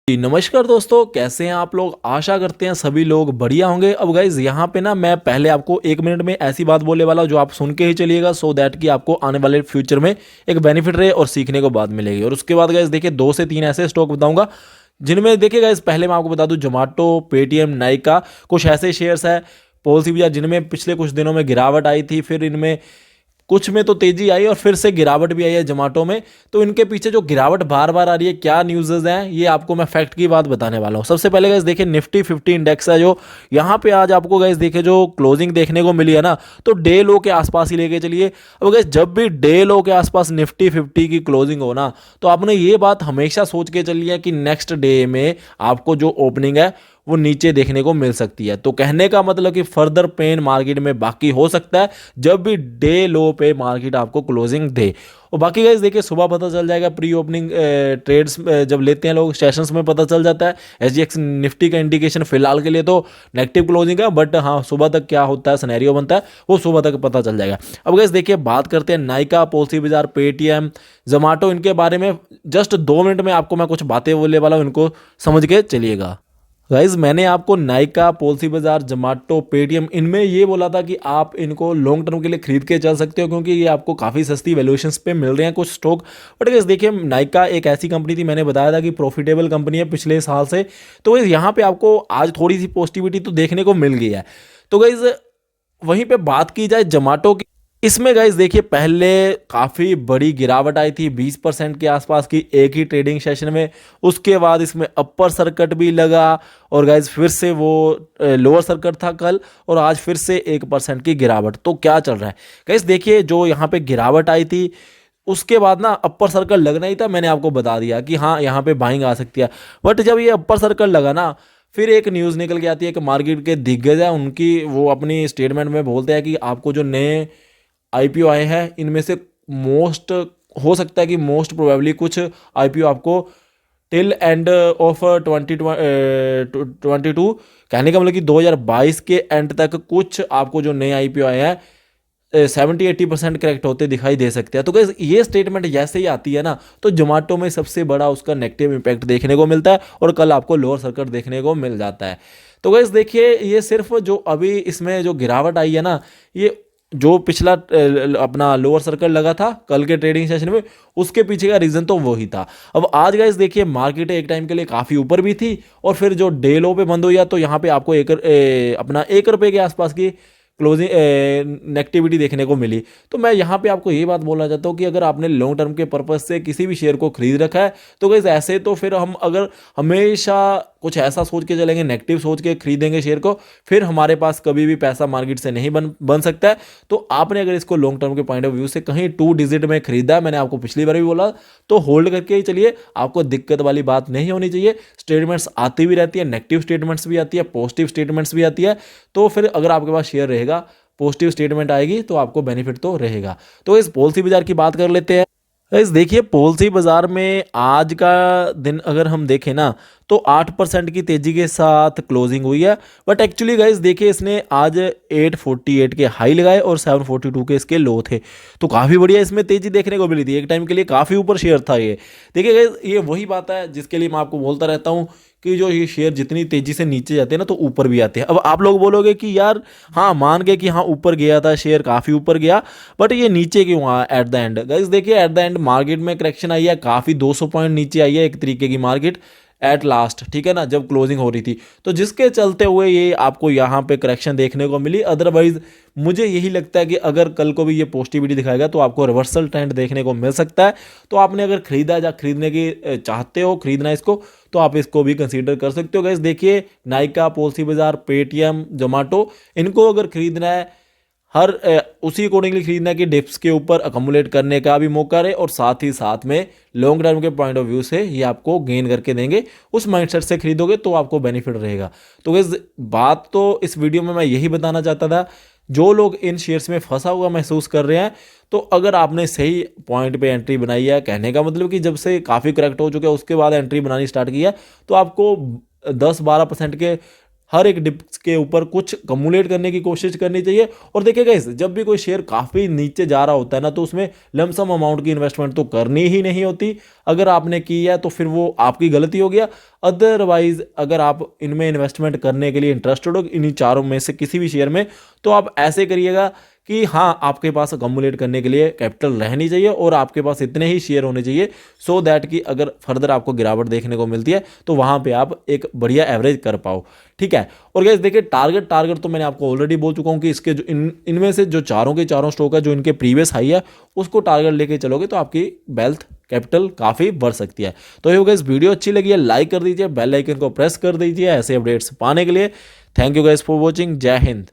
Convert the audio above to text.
नमस्कार दोस्तों, कैसे हैं आप लोग। आशा करते हैं सभी लोग बढ़िया होंगे। अब गाइज यहाँ पे ना मैं पहले आपको 1 मिनट में ऐसी बात बोलने वाला हूँ जो आप सुन के ही चलिएगा, सो दैट कि आपको आने वाले फ्यूचर में एक बेनिफिट रहे और सीखने को बात मिलेगी। और उसके बाद गाइज देखिए 2 से 3 ऐसे स्टॉक बताऊंगा जिनमें देखिए गाइज पहले मैं आपको बता दूं जोमेटो, पेटीएम, नाइका, कुछ ऐसे शेयर्स है पॉलिसी बाजार जिनमें पिछले कुछ दिनों में गिरावट आई थी, फिर इनमें कुछ में तो तेजी आई और फिर से गिरावट भी आई है जोमेटो में। तो इनके पीछे जो गिरावट बार बार आ रही है, क्या न्यूज़ हैं, ये आपको मैं फैक्ट की बात बताने वाला हूँ। सबसे पहले गाइस देखिए निफ्टी 50 इंडेक्स है जो यहाँ पे आज आपको गाइस देखिए जो क्लोजिंग देखने को मिली है ना, तो डे लो के आसपास ही लेके चलिए। अब गाइस जब भी डे लो के आसपास निफ्टी 50 की क्लोजिंग हो ना, तो आपने ये बात हमेशा सोच के चलिए कि नेक्स्ट डे में आपको जो ओपनिंग है वो नीचे देखने को मिल सकती है। तो कहने का मतलब कि फर्दर पेन मार्केट में बाकी हो सकता है जब भी डे लो पे मार्केट आपको क्लोजिंग दे। और बाकी गाइस देखिए सुबह पता चल जाएगा, प्री ओपनिंग ट्रेड्स जब लेते हैं लोग सेशंस में पता चल जाता है। एसजीएक्स निफ्टी का इंडिकेशन फिलहाल के लिए तो नेगेटिव क्लोजिंग है, बट हाँ सुबह तक क्या होता है सिनेरियो बनता है वो सुबह तक पता चल जाएगा। अब गाइस देखिए बात करते हैं नाइका, पॉलिसी बाजार, पेटीएम, जोमेटो, इनके बारे में जस्ट 2 मिनट में आपको मैं कुछ बातें बोलने वाला हूँ, इनको समझ के चलिएगा। गाइज मैंने आपको नाइका, पॉलिसी बाजार, जोमेटो, पेटीएम, इनमें ये बोला था कि आप इनको लॉन्ग टर्म के लिए खरीद के चल सकते हो क्योंकि ये आपको काफ़ी सस्ती वैल्यूएशंस पे मिल रहे हैं कुछ स्टॉक। बट गाइज देखिए नाइका एक ऐसी कंपनी थी, मैंने बताया था कि प्रॉफिटेबल कंपनी है पिछले साल से। तो गाइज यहाँ पे आपको आज थोड़ी सी पॉजिटिविटी तो देखने को मिल गई है। तो गाइज वहीं पे बात की जाए जोमेटो की, इसमें गाइस देखिए पहले काफ़ी बड़ी गिरावट आई थी 20% के आसपास की एक ही ट्रेडिंग सेशन में। उसके बाद इसमें अपर सर्किट भी लगा और गाइस फिर से वो लोअर सर्किट था कल, और आज फिर से 1% की गिरावट। तो क्या चल रहा है गाइस, देखिए जो यहाँ पे गिरावट आई थी उसके बाद ना अपर सर्कल लगना ही था। मैंने आपको बता दिया कि हाँ यहाँ पे बाइंग आ सकती है, बट जब ये अपर सर्कल लगा ना, फिर एक न्यूज़ निकल के आती है कि मार्केट के दिग्गज है उनकी, वो अपनी स्टेटमेंट में बोलते हैं कि आपको जो नए आईपीओ आए हैं इनमें से मोस्ट हो सकता है कि मोस्ट प्रोबेबली कुछ आईपीओ आपको टिल एंड ऑफ 2022, कहने का मतलब कि 2022 के एंड तक कुछ आपको जो नए आईपीओ आए हैं 70-80% करेक्ट होते दिखाई दे सकते हैं। तो गाइस ये स्टेटमेंट जैसे ही आती है ना, तो जोमेटो में सबसे बड़ा उसका नेगेटिव इम्पैक्ट देखने को मिलता है और कल आपको लोअर सर्किट देखने को मिल जाता है। तो गाइस देखिए ये सिर्फ जो अभी इसमें जो गिरावट आई है ना, ये जो पिछला अपना लोअर सर्कल लगा था कल के ट्रेडिंग सेशन में, उसके पीछे का रीज़न तो वही था। अब आज गाइस देखिए मार्केट एक टाइम के लिए काफ़ी ऊपर भी थी और फिर जो डे लो पे बंद हुई है, तो यहाँ पे आपको अपना 1 रुपये के आसपास की क्लोजिंग नेगेटिविटी देखने को मिली। तो मैं यहाँ पे आपको ये बात बोलना चाहता हूँ कि अगर आपने लॉन्ग टर्म के पर्पज़ से किसी भी शेयर को खरीद रखा है, तो गाइस ऐसे तो फिर हम अगर हमेशा कुछ ऐसा सोच के चलेंगे, नेगेटिव सोच के खरीदेंगे शेयर को, फिर हमारे पास कभी भी पैसा मार्केट से नहीं बन सकता है। तो आपने अगर इसको लॉन्ग टर्म के पॉइंट ऑफ व्यू से कहीं 2 डिजिट में खरीदा है, मैंने आपको पिछली बार भी बोला, तो होल्ड करके ही चलिए, आपको दिक्कत वाली बात नहीं होनी चाहिए। स्टेटमेंट्स आती भी रहती है, नेगेटिव स्टेटमेंट्स भी आती है, पॉजिटिव स्टेटमेंट्स भी आती है। तो फिर अगर आपके पास शेयर रहेगा, पॉजिटिव स्टेटमेंट आएगी तो आपको बेनिफिट तो रहेगा। तो इस पॉलिसी बाजार की बात कर लेते हैं। इस देखिए पॉलिसी बाजार में आज का दिन अगर हम देखें ना, तो 8% की तेजी के साथ क्लोजिंग हुई है। बट एक्चुअली गाइस देखिए इसने आज 848 के हाई लगाए और 742 के इसके लो थे, तो काफ़ी बढ़िया इसमें तेजी देखने को मिली थी। एक टाइम के लिए काफ़ी ऊपर शेयर था ये। देखिए गाइस ये वही बात है जिसके लिए मैं आपको बोलता रहता हूँ कि जो ये शेयर जितनी तेजी से नीचे जाते हैं ना, तो ऊपर भी आते हैं। अब आप लोग बोलोगे कि यार हाँ मान गए कि हाँ ऊपर गया था शेयर, काफ़ी ऊपर गया, बट ये नीचे क्यों आया एट द एंड। गाइस देखिए एट द एंड मार्केट में करेक्शन आई है, काफ़ी 200 पॉइंट नीचे आई है एक तरीके की मार्केट एट लास्ट, ठीक है ना, जब क्लोजिंग हो रही थी। तो जिसके चलते हुए ये आपको यहाँ पे करेक्शन देखने को मिली। अदरवाइज मुझे यही लगता है कि अगर कल को भी ये पॉजिटिविटी दिखाएगा तो आपको रिवर्सल ट्रेंड देखने को मिल सकता है। तो आपने अगर खरीदा या खरीदने की चाहते हो, खरीदना इसको, तो आप इसको भी कंसीडर कर सकते हो। गाइस देखिए नाइका, पॉलिसी बाजार, पेटीएम, जोमेटो, इनको अगर खरीदना है हर उसी अकॉर्डिंगली खरीदना है कि डिप्स के ऊपर अकमुलेट करने का भी मौका रहे, और साथ ही साथ में लॉन्ग टर्म के पॉइंट ऑफ व्यू से ये आपको गेन करके देंगे। उस माइंडसेट से खरीदोगे तो आपको बेनिफिट रहेगा। तो इस बात तो इस वीडियो में मैं यही बताना चाहता था, जो लोग इन शेयर्स में फंसा हुआ महसूस कर रहे हैं, तो अगर आपने सही पॉइंट पे एंट्री बनाई है, कहने का मतलब कि जब से काफ़ी करेक्ट हो चुका है उसके बाद एंट्री बनानी स्टार्ट की है, तो आपको 10-12% के हर एक डिप्स के ऊपर कुछ कम्युलेट करने की कोशिश करनी चाहिए। और देखिए गाइस, जब भी कोई शेयर काफ़ी नीचे जा रहा होता है ना, तो उसमें लमसम अमाउंट की इन्वेस्टमेंट तो करनी ही नहीं होती। अगर आपने की है तो फिर वो आपकी गलती हो गया। अदरवाइज अगर आप इनमें इन्वेस्टमेंट करने के लिए इंटरेस्टेड हो, इन्हीं चारों में से किसी भी शेयर में, तो आप ऐसे करिएगा कि हाँ, आपके पास अकम्युलेट करने के लिए कैपिटल रहनी चाहिए और आपके पास इतने ही शेयर होने चाहिए, सो दैट कि अगर फर्दर आपको गिरावट देखने को मिलती है तो वहाँ पे आप एक बढ़िया एवरेज कर पाओ। ठीक है। और गाइस देखिए, टारगेट तो मैंने आपको ऑलरेडी बोल चुका हूँ कि इसके जो इनमें से जो चारों के चारों स्टॉक है, जो इनके प्रीवियस हाई है, उसको टारगेट लेके चलोगे तो आपकी वेल्थ कैपिटल काफ़ी बढ़ सकती है। तो ये गाइस, वीडियो अच्छी लगी है लाइक कर दीजिए, बेल आइकन को प्रेस कर दीजिए ऐसे अपडेट्स पाने के लिए। Thank you guys for watching. जय हिंद।